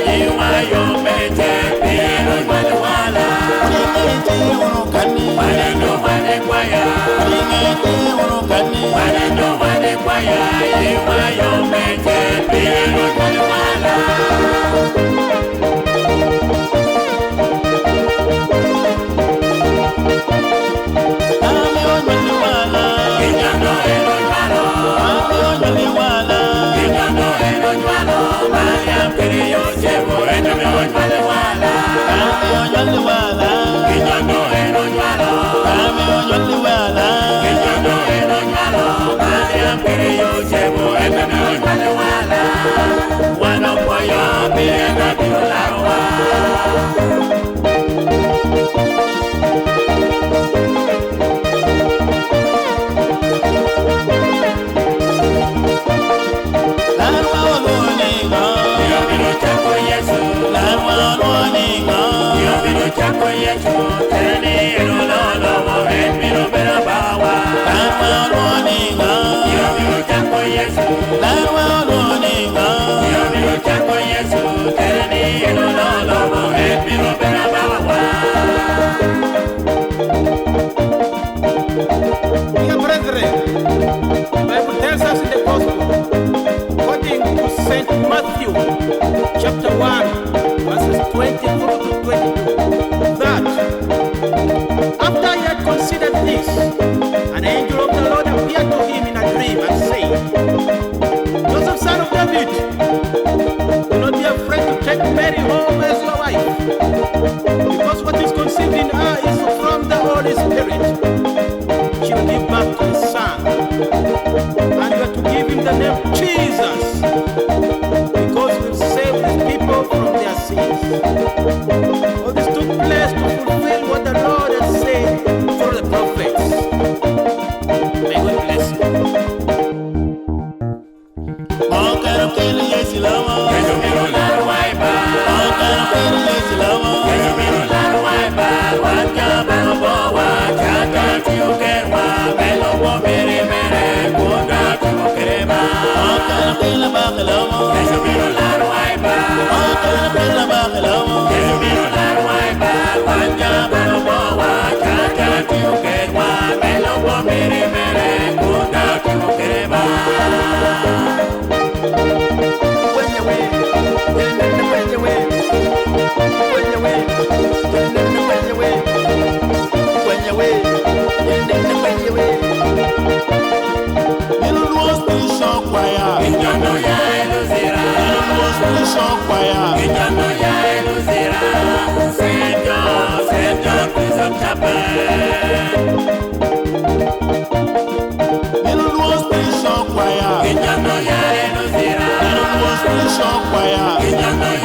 Yiwa yo Meicel Piro Manuala Maneno wane kwaya Maneno wane kwaya Yiwa yo Meicel Piro Manuala Dear brethren, the Bible tells us in the Gospel, according to St. Matthew, chapter 1, verses 20 through to 22, that after he had considered this, an angel of the Lord appeared to him in a dream and said, Joseph, son of David, do not be afraid to take Mary home as your wife, because what is conceived in her is from the Holy Spirit. She will give birth to a son, and you are to give him the name Jesus, because he will save his people from their sins. All this took place to fulfill what the Lord had said through the prophets. May God bless you. Choir.